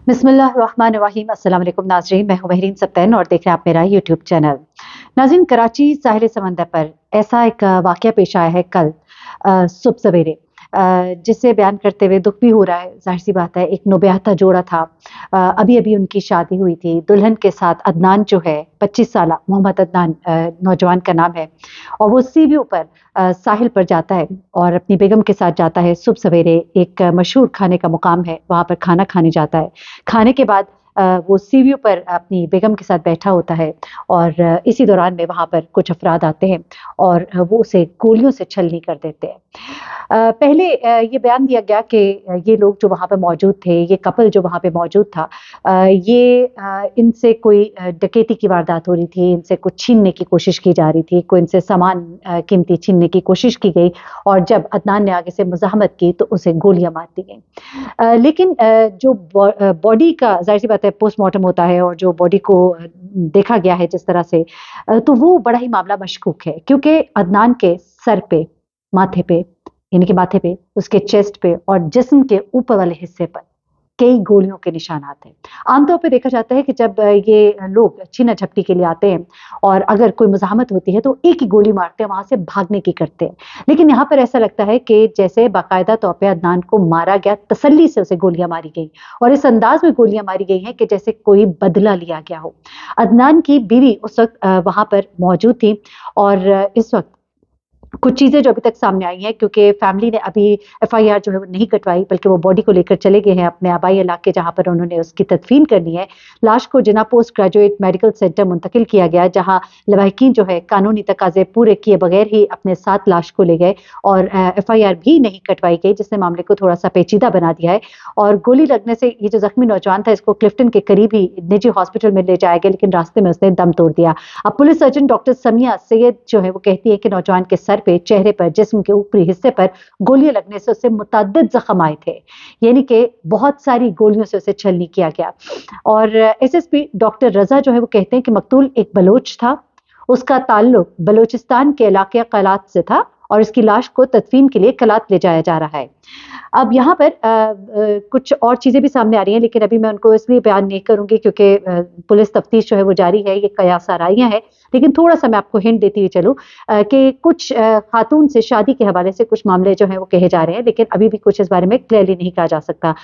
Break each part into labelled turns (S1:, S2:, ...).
S1: बिस्मिल्लाहिर्रहमानिर्रहीम। अस्सलाम वालेकुम नाज़रीन, मैं हूं महरीन सप्तैन और देख रहे हैं आप मेरा यूट्यूब चैनल। नाज़रीन, कराची साहिल समंदर पर ऐसा एक वाक़या पेश आया है कल सुबह सवेरे, जिसे बयान करते हुए दुख भी हो रहा है। ज़ाहिर सी बात है, एक नौब्याहता जोड़ा था, अभी अभी उनकी शादी हुई थी। दुल्हन के साथ अदनान जो है 25 साल, मोहम्मद अदनान नौजवान का नाम है, और वो सी व्यू पर साहिल पर जाता है और अपनी बेगम के साथ जाता है। सुबह सवेरे एक मशहूर खाने का मुकाम है, वहाँ पर खाना खाने जाता है। खाने के बाद वो सी व्यू पर अपनी बेगम के साथ बैठा होता है और इसी दौरान में वहाँ पर कुछ अफराद आते हैं और वो उसे गोलियों से छलनी कर देते हैं। पहले ये बयान दिया गया कि ये लोग जो वहाँ पे मौजूद थे, ये कपल जो वहाँ पे मौजूद था, इनसे कोई डकैती की वारदात हो रही थी, इनसे कुछ छीनने की कोशिश की जा रही थी, कोई इनसे सामान कीमती छीनने की कोशिश की गई, और जब अदनान ने आगे से मुज़ाहमत की तो उसे गोलियां मार दी गई। लेकिन जो बॉडी का ज़ाहिर सी बात है पोस्टमार्टम होता है, और जो बॉडी को देखा गया है जिस तरह से, तो वो बड़ा ही मामला मशकूक है, क्योंकि अदनान के सर पे, माथे पे, यानी कि माथे पे, उसके चेस्ट पे और जिस्म के ऊपर वाले हिस्से पर कई गोलियों के निशानात हैं। आमतौर पे देखा जाता है कि जब ये लोग छीना झपटी के लिए आते हैं और अगर कोई मुज़ाहमत होती है तो एक ही गोली मारते हैं, वहां से भागने की करते हैं। लेकिन यहाँ पर ऐसा लगता है कि जैसे बाकायदा तौर पे अदनान को मारा गया, तसल्ली से उसे गोलियां मारी गई, और इस अंदाज में गोलियां मारी गई हैं कि जैसे कोई बदला लिया गया हो। अदनान की बीवी उस वक्त वहां पर मौजूद थी, और इस वक्त कुछ चीज़ें जो अभी तक सामने आई हैं, क्योंकि फैमिली ने अभी एफआईआर जो है वो नहीं कटवाई, बल्कि वो बॉडी को लेकर चले गए हैं अपने आबाई इलाके, जहां पर उन्होंने उसकी तदफीन करनी है। लाश को जिना पोस्ट ग्रेजुएट मेडिकल सेंटर मुंतकिल किया गया, जहां लवाहिकीन जो है कानूनी तकाजे पूरे किए बगैर ही अपने साथ लाश को ले गए, और एफआईआर भी नहीं कटवाई गई, जिसने मामले को थोड़ा सा पेचीदा बना दिया है। और गोली लगने से ये जो जख्मी नौजवान था, इसको क्लिफ्टन के करीब ही निजी हॉस्पिटल में ले जाया गया, लेकिन रास्ते में उसने दम तोड़ दिया। अब police surgeon doctor Samiya Syed जो है वो कहती है कि नौजवान के सर पे, चेहरे पर, जिस्म के ऊपरी हिस्से पर गोलियां लगने से उसे मुतअद्दिद जख्म आए थे, यानी कि बहुत सारी गोलियों से उसे छलनी किया गया। और एसएसपी डॉक्टर रजा जो है वो कहते हैं कि मकतूल एक बलोच था, उसका ताल्लुक बलोचिस्तान के इलाके कलात से था, और इसकी लाश को तदफीन के लिए कलात ले जाया जा रहा है। अब यहाँ पर कुछ और चीज़ें भी सामने आ रही हैं, लेकिन अभी मैं उनको इसलिए बयान नहीं करूंगी क्योंकि पुलिस तफ्तीश जो है वो जारी है, ये कयास आराइयाँ है। लेकिन थोड़ा सा मैं आपको हिंट देती हुई चलूँ कि कुछ खातून से शादी के हवाले से कुछ मामले जो हैं वो कहे जा रहे हैं, लेकिन अभी भी कुछ इस बारे में क्लियरली नहीं कहा जा सकता।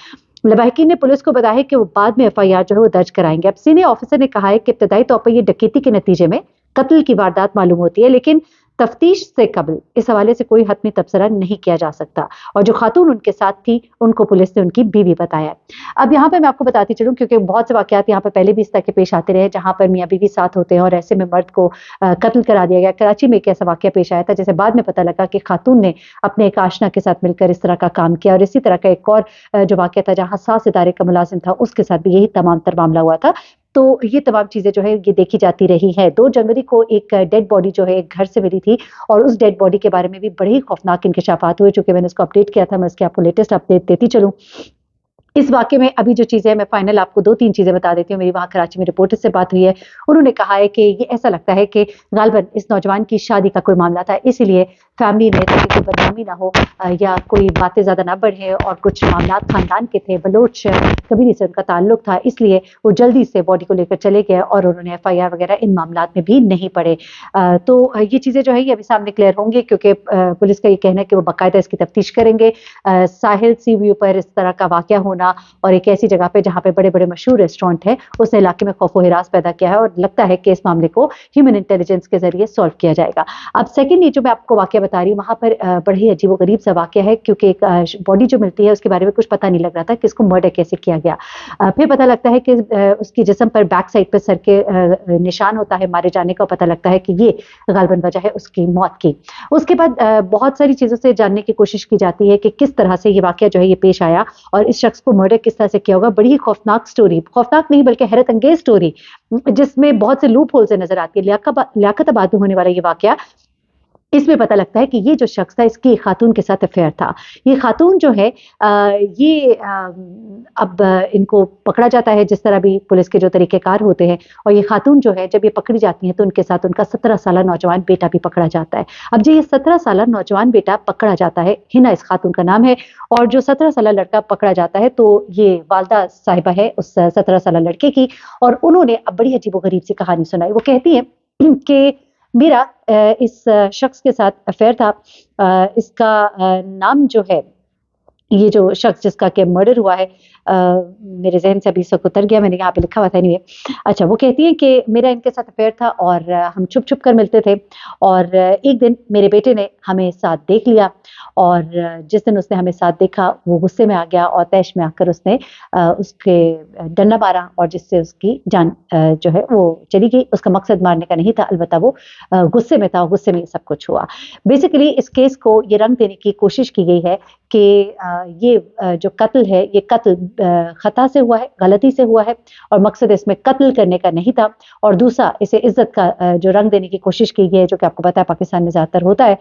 S1: लवाहिकीन ने पुलिस को बताया है कि वो बाद में एफआईआर जो है वो दर्ज कराएंगे। अब सीनियर ऑफिसर ने कहा है कि इब्तदाई तौर पर ये डकैती के नतीजे में कत्ल की वारदात मालूम होती है, लेकिन तफ्तीश से कबल इस हवाले से कोई हतमी तबसरा नहीं किया जा सकता। और जो खातून उनके साथ थी, उनको पुलिस ने उनकी बीवी बताया। अब यहाँ पर मैं आपको बताती चलूँ, क्योंकि बहुत से वाकयात यहाँ पर पहले भी इस तरह के पेश आते रहे, जहाँ पर मियाँ बीवी साथ होते हैं और ऐसे में मर्द को कत्ल करा दिया गया। कराची में एक ऐसा वाकया पेश आया था, जैसे बाद में पता लगा कि खातून ने अपने एक आशना के साथ मिलकर इस तरह का काम किया, और इसी तरह का एक और जो वाकया था जहाँ सास इदारे का मुलाजिम था, उसके साथ भी यही तमाम तर मामला हुआ था। तो ये तमाम चीजें जो है ये देखी जाती रही है। 2 जनवरी को एक डेड बॉडी जो है एक घर से मिली थी, और उस डेड बॉडी के बारे में भी बड़े ही खौफनाक इंकशाफात हुए। चूंकि मैंने इसको अपडेट किया था, मैं इसके आपको लेटेस्ट अपडेट देती चलूं। इस वाक़े में अभी जो चीज़ें हैं, मैं फाइनल आपको 2-3 चीज़ें बता देती हूँ। मेरी वहाँ कराची में रिपोर्टर से बात हुई है, उन्होंने कहा है कि ये ऐसा लगता है कि गालिबन इस नौजवान की शादी का कोई मामला था, इसीलिए फैमिली ने, ताकि कोई बदनामी ना हो या कोई बातें ज़्यादा ना बढ़े, और कुछ मामलात ख़ानदान के थे, बलोच कबीले से उनका ताल्लुक था, इसलिए वो जल्दी से बॉडी को लेकर चले गए और उन्होंने एफआईआर वगैरह इन मामलात में भी नहीं पड़े। तो ये चीज़ें जो है ये अभी सामने क्लियर होंगी, क्योंकि पुलिस का ये कहना है कि वो बाकायदा इसकी तफ्तीश करेंगे। साहिल सी व्यू पर इस तरह का वाक़या होना, और एक ऐसी जगह पे जहाँ पे बड़े बड़े मशहूर रेस्टोरेंट है, उस इलाके में खौफ व हिरास पैदा किया है, और लगता है कि इस मामले को ह्यूमन इंटेलिजेंस के जरिए सॉल्व किया जाएगा। अब सेकंडली जो मैं आपको वाकया बता रही हूँ, वहाँ पर बड़े ही अजीब व गरीब सा वाकया है, क्योंकि एक बॉडी जो मिलती है उसके बारे में कुछ पता नहीं लग रहा था कि इसको मर्डर कैसे किया गया। फिर पता लगता है कि उसकी जिस्म पर बैक साइड पर सर के निशान होता है मारे जाने का, पता लगता है कि ये गालिबन वजह है उसकी मौत की। उसके बाद बहुत सारी चीज़ों से जानने की कोशिश की जाती है कि किस तरह से ये वाकया जो है ये पेश आया, और इस शख्स को मर्डर किस तरह से किया होगा। बड़ी ही खौफनाक स्टोरी, खौफनाक नहीं बल्कि हैरत अंगेज स्टोरी, जिसमें बहुत से लूप होल्स नजर आती है। लियाकताबाद में होने वाला ये वाकया इसमें पता लगता है कि ये जो शख्स था इसकी एक खातून के साथ अफेयर था। ये खातून जो है अब इनको पकड़ा जाता है जिस तरह भी पुलिस के जो तरीक़ेकार होते हैं, और ये खातून जो है जब ये पकड़ी जाती हैं तो उनके साथ उनका 17 साला नौजवान बेटा भी पकड़ा जाता है। अब जो ये 17 साला नौजवान बेटा पकड़ा जाता है, हिना इस खातून का नाम है, और जो 17 साला लड़का पकड़ा जाता है तो ये वालिदा साहिबा है उस 17 साला लड़के की, और उन्होंने अब बड़ी अजीबो-गरीब सी कहानी सुनाई। वो कहती हैं कि मेरा इस शख्स के साथ अफेयर था। इसका नाम जो है, ये जो शख्स जिसका कि मर्डर हुआ है, मेरे ज़हन से अभी इसको उतर गया, मैंने यहाँ पे लिखा हुआ था एनीवे। अच्छा, वो कहती है कि मेरा इनके साथ अफेयर था और हम छुप-छुप कर मिलते थे, और एक दिन मेरे बेटे ने हमें साथ देख लिया, और जिस दिन उसने हमें साथ देखा वो गुस्से में आ गया और तैश में आकर उसने उसके डंडा मारा, और जिससे उसकी जान जो है वो चली गई। उसका मकसद मारने का नहीं था, अलबत्ता वो गुस्से में था और गुस्से में ये सब कुछ हुआ। बेसिकली इस केस को ये रंग देने की कोशिश की गई है कि ये जो कत्ल है, ये कत्ल खता से हुआ है, गलती से हुआ है, और मकसद इसमें कत्ल करने का नहीं था। और दूसरा, इसे इज्जत का जो रंग देने की कोशिश की गई है, जो कि आपको पता है पाकिस्तान में ज़्यादातर होता है।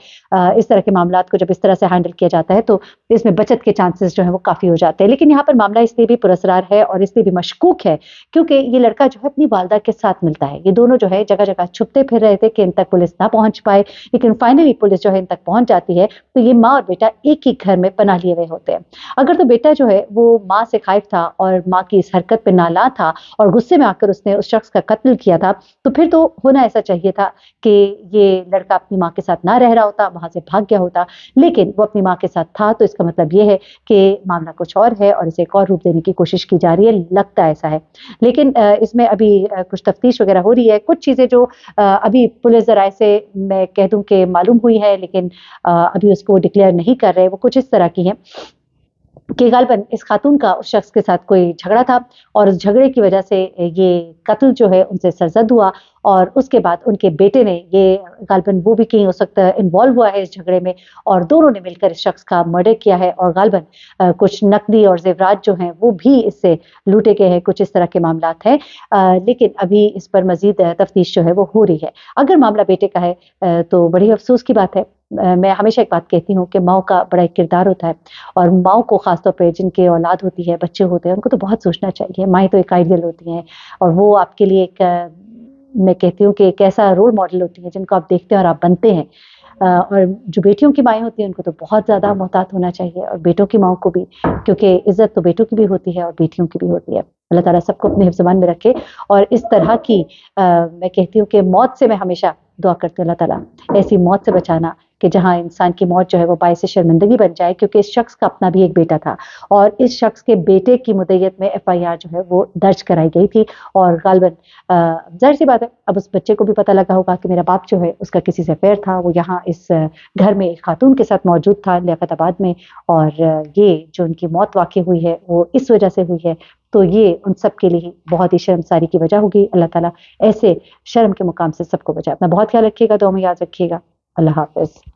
S1: इस तरह के मामलात को जब इस तरह से हैंडल किया जाता है तो इसमें बचत के चांसेस जो है वो काफ़ी हो जाते हैं। लेकिन यहाँ पर मामला इसलिए भी पुरअसरार है और इसलिए भी मशकूक है क्योंकि ये लड़का जो है अपनी वालिदा के साथ मिलता है। ये दोनों जो है जगह-जगह छुपते फिर रहे थे कि इन तक पुलिस ना पहुँच पाए, लेकिन फाइनली पुलिस जो है इन तक पहुँच जाती है, तो ये माँ और बेटा एक ही घर में पनाह लिए हुए होते हैं। अगर तो बेटा जो है वो माँ से खाइफ था और माँ की इस हरकत पे नाला था और गुस्से में आकर उसने उस शख्स का कत्ल किया था, तो फिर तो होना ऐसा चाहिए था कि ये लड़का अपनी माँ के साथ ना रह रहा होता, वहाँ से भाग गया होता। लेकिन वो अपनी माँ के साथ था, तो इसका मतलब ये है कि मामला कुछ और है और इसे एक और रूप देने की कोशिश की जा रही है, लगता ऐसा है। लेकिन इसमें अभी कुछ तफ्तीश वगैरह हो रही है, कुछ चीज़ें जो अभी पुलिस ज़राए से मैं कह दूँ कि मालूम हुई है, लेकिन अभी उसको डिक्लेयर नहीं कर रहे, वो कुछ इस तरह की हैं कि गालिबन इस खातून का उस शख्स के साथ कोई झगड़ा था, और उस झगड़े की वजह से ये कत्ल जो है उनसे सरजद हुआ, और उसके बाद उनके बेटे ने ये गालिबन वो भी कहीं हो सकता है इन्वॉल्व हुआ है इस झगड़े में, और दोनों ने मिलकर इस शख्स का मर्डर किया है, और गालिबन कुछ नकदी और जेवरात जो हैं वो भी इससे लूटे गए हैं। कुछ इस तरह के मामलात हैं, लेकिन अभी इस पर मजीद तफ्तीश जो है वो हो रही है। अगर मामला बेटे का है तो बड़ी अफसोस की बात है। मैं हमेशा एक बात कहती हूँ कि माँ का बड़ा एक किरदार होता है, और माँ को ख़ास तौर पे जिनकी औलाद होती है, बच्चे होते हैं, उनको तो बहुत सोचना चाहिए। माएँ तो एक आइडियल होती हैं, और वो आपके लिए एक मैं कहती हूँ कि एक ऐसा रोल मॉडल होती हैं जिनको आप देखते हैं और आप बनते हैं। और जो बेटियों की माएँ होती हैं उनको तो बहुत ज़्यादा मोहतात होना चाहिए, और बेटों की माँओं को भी, क्योंकि इज़्ज़त तो बेटों की भी होती है और बेटियों की भी होती है। अल्लाह ताला सबको अपने हिफ्ज़-ए-मान में रखे, और इस तरह की मैं कहती हूँ कि मौत से मैं हमेशा दुआ करती हूँ, अल्लाह ताला ऐसी मौत से बचाना कि जहाँ इंसान की मौत जो है वो बाइस शर्मिंदगी बन जाए, क्योंकि इस शख्स का अपना भी एक बेटा था, और इस शख्स के बेटे की मुद्दइयत में एफआईआर जो है वो दर्ज कराई गई थी, और गालिबन ज़ाहिर-सी बात है अब उस बच्चे को भी पता लगा होगा कि मेरा बाप जो है उसका किसी से अफेयर था, वो यहाँ इस घर में एक खातून के साथ मौजूद था लियाकताबाद में, और ये जो उनकी मौत वाक़ई हुई है वो इस वजह से हुई है। तो ये उन सब के लिए बहुत ही शर्मसारी की वजह होगी। अल्लाह ताला ऐसे शर्म के मुकाम से सबको बचाए। अपना बहुत ख्याल रखिएगा, दुआ में याद रखिएगा। अल्लाह हाफ़िज़।